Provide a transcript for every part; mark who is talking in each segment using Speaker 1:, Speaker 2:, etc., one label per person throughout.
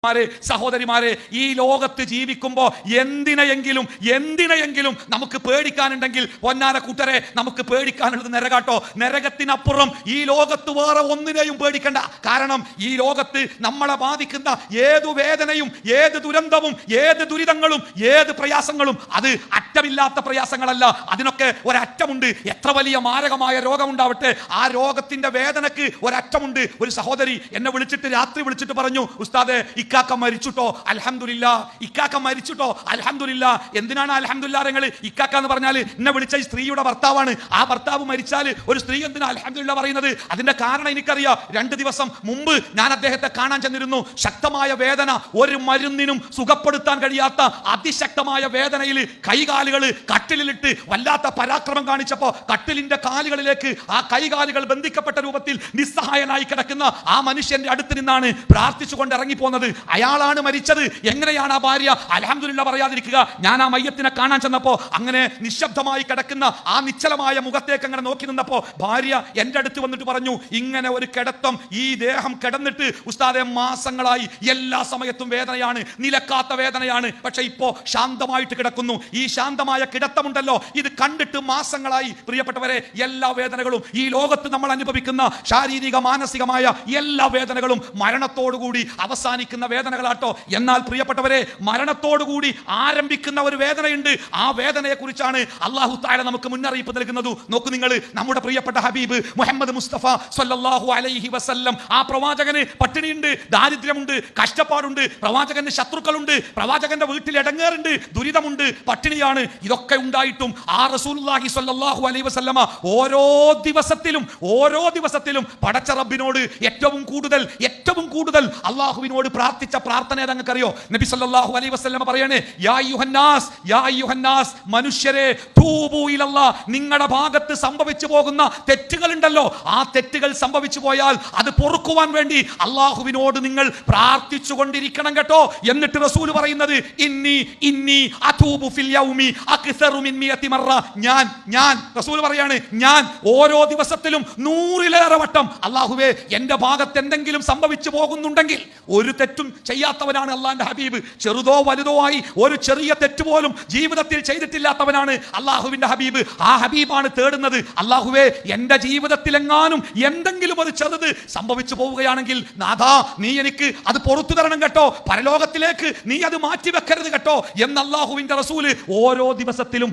Speaker 1: സഹോദരിമാരെ, ഈ ലോകത്ത് ജീവിക്കുമ്പോൾ എന്തിനെയെങ്കിലും നമുക്ക് പേടിക്കാനുണ്ടെങ്കിൽ പൊന്നാര കൂട്ടരെ, നമുക്ക് പേടിക്കാനുള്ളത് നരകാട്ടോ. നരകത്തിനപ്പുറം ഈ ലോകത്ത് വേറെ ഒന്നിനെയും പേടിക്കണ്ട. കാരണം ഈ ലോകത്ത് നമ്മളെ ബാധിക്കുന്ന ഏതു വേദനയും, ഏത് ദുരന്തവും, ഏത് ദുരിതങ്ങളും, ഏത് പ്രയാസങ്ങളും അത് അറ്റമില്ലാത്ത പ്രയാസങ്ങളല്ല. അതിനൊക്കെ ഒരറ്റമുണ്ട്. എത്ര വലിയ മാരകമായ രോഗമുണ്ടാവട്ടെ, ആ രോഗത്തിന്റെ വേദനക്ക് ഒരറ്റമുണ്ട്. ഒരു സഹോദരി എന്നെ രാത്രി വിളിച്ചിട്ട് പറഞ്ഞു, ഉസ്താദേ ഇക്കാക്ക മരിച്ചുട്ടോ, അൽഹംദുലില്ലാ. ഇക്കാക്ക മരിച്ചുട്ടോ, അൽഹംദുലില്ലാ. എന്തിനാണ് അൽഹംദുലില്ലാ? നിങ്ങൾ ഇക്കാക്ക എന്ന് പറഞ്ഞാൽ എന്നെ വിളിച്ച ഈ സ്ത്രീയുടെ ഭർത്താവാണ്. ആ ഭർത്താവ് മരിച്ചാൽ ഒരു സ്ത്രീ എന്തിനാ അൽഹംദുലില്ലാ പറയുന്നത്? അതിന്റെ കാരണം എനിക്കറിയാം. 2 ദിവസം മുമ്പ് ഞാൻ അദ്ദേഹത്തെ കാണാൻ ചെന്നിരുന്നു. ശക്തമായ വേദന, ഒരു മരുന്നിനും സുഖപ്പെടുത്താൻ കഴിയാത്ത അതിശക്തമായ വേദനയിൽ കൈകാലുകൾ കട്ടിലിട്ട് വല്ലാത്ത പരാക്രമം കാണിച്ചപ്പോ കട്ടിലിന്റെ കാലുകളിലേക്ക് ആ കൈകാലുകൾ ബന്ധിക്കപ്പെട്ട രൂപത്തിൽ നിസ്സഹായനായി കിടക്കുന്ന ആ മനുഷ്യന്റെ അടുത്ത് നിന്നാണ് പ്രാർത്ഥിച്ചുകൊണ്ട് ഇറങ്ങിപ്പോന്നത്. അയാളാണ് മരിച്ചത്. എങ്ങനെയാണ് ആ ഭാര്യ അൽഹംദുലില്ലാ പറയാതിരിക്കുക? ഞാൻ ആ മയ്യത്തിനെ കാണാൻ ചെന്നപ്പോ അങ്ങനെ നിശബ്ദമായി കിടക്കുന്ന ആ നിശ്ചലമായ മുഖത്തേക്ക് അങ്ങനെ നോക്കി നിന്നപ്പോ ഭാര്യ എന്റെ അടുത്ത് വന്നിട്ട് പറഞ്ഞു, ഇങ്ങനെ ഒരു കിടത്തം ഈ ദേഹം കിടന്നിട്ട് ഉസ്താദെ മാസങ്ങളായി എല്ലാ സമയത്തും വേദനയാണ്, നിലക്കാത്ത വേദനയാണ്. പക്ഷെ ഇപ്പോ ശാന്തമായിട്ട് കിടക്കുന്നു. ഈ ശാന്തമായ കിടത്തമുണ്ടല്ലോ, ഇത് കണ്ടിട്ട് മാസങ്ങളായി. പ്രിയപ്പെട്ടവരെ, എല്ലാ വേദനകളും ഈ ലോകത്ത് നമ്മൾ അനുഭവിക്കുന്ന ശാരീരിക മാനസികമായ എല്ലാ വേദനകളും മരണത്തോടുകൂടി അവസാനിക്കുന്ന വേദനകളാട്ടോ. എന്നാൽ പ്രിയപ്പെട്ടവരെ, മരണത്തോടുകൂടി ആരംഭിക്കുന്ന ഒരു വേദനയുണ്ട്. ആ വേദനയെ കുറിച്ചാണ് അല്ലാഹു തആല നമുക്ക് മുന്നറിയിപ്പ് നൽകുന്നത്. നോക്കൂ നിങ്ങൾ, നമ്മുടെ പ്രിയപ്പെട്ട ഹബീബ് മുഹമ്മദ് മുസ്തഫ സല്ലല്ലാഹു അലൈഹി വസല്ലം, ആ പ്രവാചകന് പട്ടിണിയുണ്ട്, ദാരിദ്ര്യമുണ്ട്, കഷ്ടപ്പാടുണ്ട്, പ്രവാചകന് ശത്രുക്കളുണ്ട്, പ്രവാചകന്റെ വീട്ടിൽ ഇടങ്ങേറുണ്ട്, ദുരിതമുണ്ട്, പട്ടിണിയാണ്. ഇതൊക്കെ ഉണ്ടായിട്ടും ആ റസൂലുള്ളാഹി സ്വല്ലല്ലാഹു അലൈഹി വസല്ലമ ഓരോ ദിവസത്തിലും പടച്ച റബ്ബിനോട് ഏറ്റവും കൂടുതൽ അല്ലാഹുവിനോട് പ്രാർത്ഥിച്ച പ്രാർത്ഥന ഏതാണെന്നറിയോ? നബി സല്ലല്ലാഹു അലൈഹി വസല്ലമ പറയാണ്, യാ അയ്യുഹന്നാസ്, മനുഷ്യരെ, തൂബൂ ഇലല്ലാഹ്, നിങ്ങളുടെ ഭാഗത്ത് സംഭവിച്ചു പോകുന്ന തെറ്റുകളുണ്ടല്ലോ, ആ തെറ്റുകൾ സംഭവിച്ചു പോയാൽ അത് പൊറുക്കുവാൻ വേണ്ടി അല്ലാഹുവിനോട് നിങ്ങൾ പ്രാർത്ഥിച്ചു കൊണ്ടിരിക്കണം കേട്ടോ. എന്നിട്ട് റസൂൽ പറയുന്നത്, ഇന്നി അതൂബു ഫിൽ യൗമി അക്സറു മിൻ മിയതി മറ, ഞാൻ റസൂൽ പറയാണ്, ഞാൻ ഓരോ ദിവസത്തിലും 100-ലേറെ വട്ടം അല്ലാഹുവേ എന്റെ ഭാഗത്ത് എന്തെങ്കിലും സംഭവിച്ചു പോകുന്നുണ്ടെങ്കിൽ, ഒരു തെറ്റും ചെയ്യാത്തവനാണ് അല്ലാഹുവിന്റെ ഹബീബ്. ചെറുതോ വലുതോ ആയി ഒരു ചെറിയ തെറ്റ് പോലും ജീവിതത്തിൽ ചെയ്തിട്ടില്ലാത്തവനാണ് അല്ലാഹുവിന്റെ ഹബീബ്. ആ ഹബീബാണ് തേടുന്നത്, അല്ലാഹുവേ എന്റെ ജീവിതത്തിൽ എങ്ങാനും എന്തെങ്കിലും ഒരു ചെറുത് സംഭവിച്ചു പോവുകയാണെങ്കിൽ നാഥാ നീ എനിക്ക് അത് പുറത്തു തരണം കേട്ടോ, പരലോകത്തിലേക്ക് നീ അത് മാറ്റിവെക്കരുത് കേട്ടോ എന്ന് അല്ലാഹുവിന്റെ റസൂല് ഓരോ ദിവസത്തിലും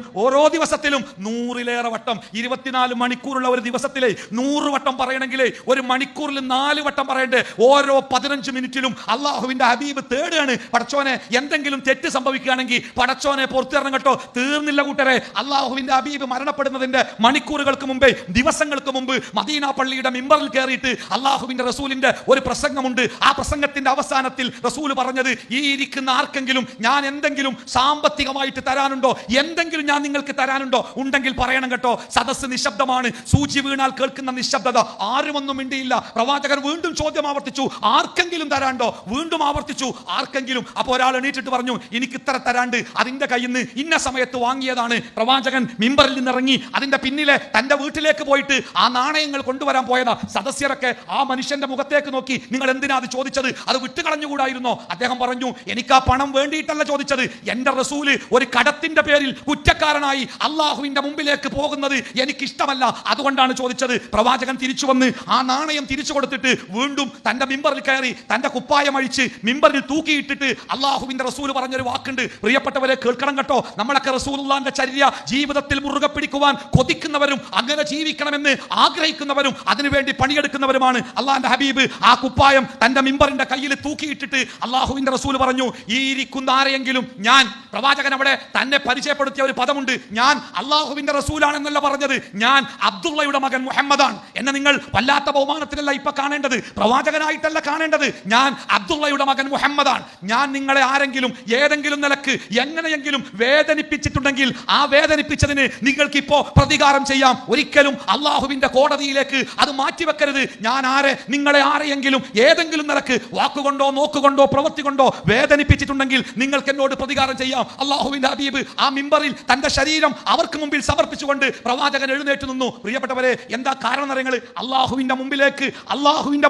Speaker 1: 100-ലേറെ വട്ടം, 24 മണിക്കൂറുള്ള ഒരു ദിവസത്തിലെ 100 വട്ടം പറയണമെങ്കിൽ ഒരു മണിക്കൂറിൽ 4 വട്ടം പറയണ്ടേ? ഓരോ 15 മിനിറ്റിലും അല്ലാഹുവിന്റെ ഹബീബ് തേടുകയാണ്, പടച്ചോനെ എന്തെങ്കിലും തെറ്റ് സംഭവിക്കുകയാണെങ്കിൽ പടച്ചോനെ പുറത്തു തരണം കേട്ടോ. തീർന്നില്ല കൂട്ടരെ, അല്ലാഹുവിന്റെ ഹബീബ് മരണപ്പെടുന്നതിന്റെ മണിക്കൂറുകൾക്ക് മുമ്പേ, ദിവസങ്ങൾക്ക് മുമ്പ് മദീന പള്ളിയുടെ മിമ്പറിൽ കയറിയിട്ട് അല്ലാഹുവിന്റെ റസൂലിന്റെ ഒരു പ്രസംഗമുണ്ട്. ആ പ്രസംഗത്തിന്റെ അവസാനത്തിൽ റസൂൽ പറഞ്ഞത്, ഈ ഇരിക്കുന്ന ആർക്കെങ്കിലും ഞാൻ എന്തെങ്കിലും സാമ്പത്തികമായിട്ട് തരാനുണ്ടോ, എന്തെങ്കിലും ഞാൻ നിങ്ങൾക്ക് തരാനുണ്ടോ, ഉണ്ടെങ്കിൽ പറയണം കേട്ടോ. സദസ്സ് നിശബ്ദമാണ്, സൂചി വീണാൽ കേൾക്കുന്ന നിശബ്ദത. ആരുമൊന്നും മിണ്ടിയില്ല. പ്രവാചകൻ വീണ്ടും ചോദ്യം ആവർത്തിച്ചു, ആർക്കെങ്കിലും തരാണ്ടോ? വീണ്ടും ആവർത്തിച്ചു, ആർക്കെങ്കിലും. അപ്പോൾ ഒരാൾ എണീറ്റിട്ട് പറഞ്ഞു, എനിക്ക് ഇത്ര തരാണ്ട്, അതിന്റെ കയ്യിൽ നിന്ന് ഇന്ന സമയത്ത് വാങ്ങിയതാണ്. പ്രവാചകൻ മിമ്പറിൽ നിന്നിറങ്ങി അതിന്റെ പിന്നിലെ തന്റെ വീട്ടിലേക്ക് പോയിട്ട് ആ നാണയങ്ങൾ കൊണ്ടുവരാൻ പോയതാ. സദസ്യരൊക്കെ ആ മനുഷ്യന്റെ മുഖത്തേക്ക് നോക്കി, നിങ്ങൾ എന്തിനാ അത് ചോദിച്ചത്? അത് വിട്ടുകളഞ്ഞുകൂടായിരുന്നോ? അദ്ദേഹം പറഞ്ഞു, എനിക്ക് ആ പണം വേണ്ടിയിട്ടല്ല ചോദിച്ചത്, എന്റെ റസൂല് ഒരു കടത്തിന്റെ പേരിൽ കുറ്റക്കാരനായി അല്ലാഹുവിന്റെ മുമ്പിലേക്ക് പോകുന്നത് എനിക്കിഷ്ടമല്ല, അതുകൊണ്ടാണ് ചോദിച്ചത്. പ്രവാചകൻ തിരിച്ചു വന്ന് ആ നാണയം തിരിച്ചു കൊടുത്തിട്ട് വീണ്ടും തന്റെ മിമ്പറിൽ കയറി തന്റെ കുപ്പായം അഴിച്ച് മിമ്പറിൽ തൂക്കിയിട്ടിട്ട് അല്ലാഹുവിന്റെ റസൂൽ പറഞ്ഞൊരു വാക്കുണ്ട്, പ്രിയപ്പെട്ടവരെ കേൾക്കണം കേട്ടോ. നമ്മളൊക്കെ റസൂലുള്ളാഹിന്റെ ചര്യ ജീവിതത്തിൽ മുറുകെ പിടിക്കുവാൻ കൊതിക്കുന്നവരും അങ്ങനെ ജീവിക്കണമെന്ന് ആഗ്രഹിക്കുന്നവരും അതിനുവേണ്ടി പണിയെടുക്കുന്നവരുമാണ്. അല്ലാഹുവിന്റെ ഹബീബ് ആ കുപ്പായം തന്റെ മിമ്പറിന്റെ കയ്യിൽ തൂക്കിയിട്ടിട്ട് അല്ലാഹുവിന്റെ റസൂൽ പറഞ്ഞു, ഈ ഇരിക്കുന്ന ആരെയെങ്കിലും ഞാൻ, പ്രവാചകൻ അവിടെ തന്നെ പരിചയപ്പെടുത്തിയ ഒരു പദമുണ്ട്, ഞാൻ അല്ലാഹുവിന്റെ റസൂലാണെന്നല്ല പറഞ്ഞത്, ഞാൻ അബ്ദുള്ളയുടെ മകൻ മുഹമ്മദാണ്. എന്നെ നിങ്ങൾ വല്ലാത്ത ബഹുമാനത്തിലല്ല ഇപ്പൊ കാണേണ്ടത്, പ്രവാചകനായിട്ടല്ല കാണേണ്ടത്. ഞാൻ അബ്ദുള്ളയുടെ മകൻ മുഹമ്മദാണ്. ഞാൻ നിങ്ങളെ ആരെങ്കിലും ഏതെങ്കിലും നിലക്ക് എങ്ങനെയെങ്കിലും വേദനിപ്പിച്ചിട്ടുണ്ടെങ്കിൽ ആ വേദനിപ്പിച്ചതിന് നിങ്ങൾക്കിപ്പോ പ്രതികാരം ചെയ്യാം. ഒരിക്കലും അല്ലാഹുവിന്റെ കോടതിയിലേക്ക് അത് മാറ്റിവെക്കരുത്. ഞാൻ നിങ്ങളെ ആരെയെങ്കിലും ഏതെങ്കിലും നിലക്ക് വാക്കുകൊണ്ടോ നോക്കുകൊണ്ടോ പ്രവൃത്തി കൊണ്ടോ വേദനിപ്പിച്ചിട്ടുണ്ടെങ്കിൽ നിങ്ങൾക്ക് എന്നോട് പ്രതികാരം ചെയ്യാം. അല്ലാഹുവിന്റെ ഹബീബ് ആ മിമ്പറിൽ തന്റെ ശരീരം അവർക്ക് മുമ്പിൽ സമർപ്പിച്ചുകൊണ്ട് പ്രവാചകൻ എഴുന്നേറ്റ് നിന്നു. പ്രിയപ്പെട്ടവരെ, എന്താ കാരണം? അല്ലാഹുവിന്റെ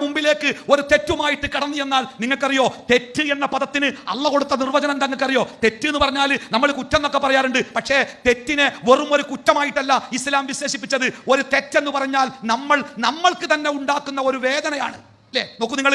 Speaker 1: മുമ്പിലേക്ക് ഒരു തെറ്റുമായിട്ട് കടന്നു ചെന്നാൽ നിങ്ങൾക്ക് അറിയോ? തെറ്റ് എന്ന പദത്തിന് അള്ള കൊടുത്ത നിർവചനം എന്താ അറിയോ? തെറ്റ് എന്ന് പറഞ്ഞാൽ നമ്മൾ കുറ്റം എന്നൊക്കെ പറയാറുണ്ട്, പക്ഷേ തെറ്റിനെ വെറും ഒരു കുറ്റമായിട്ടല്ല ഇസ്ലാം വിശേഷിപ്പിച്ചത്. ഒരു തെറ്റെന്ന് പറഞ്ഞാൽ നമ്മൾക്ക് തന്നെ ഉണ്ടാക്കുന്ന ഒരു വേദനയാണ്. അല്ലേ? നോക്കൂ നിങ്ങൾ,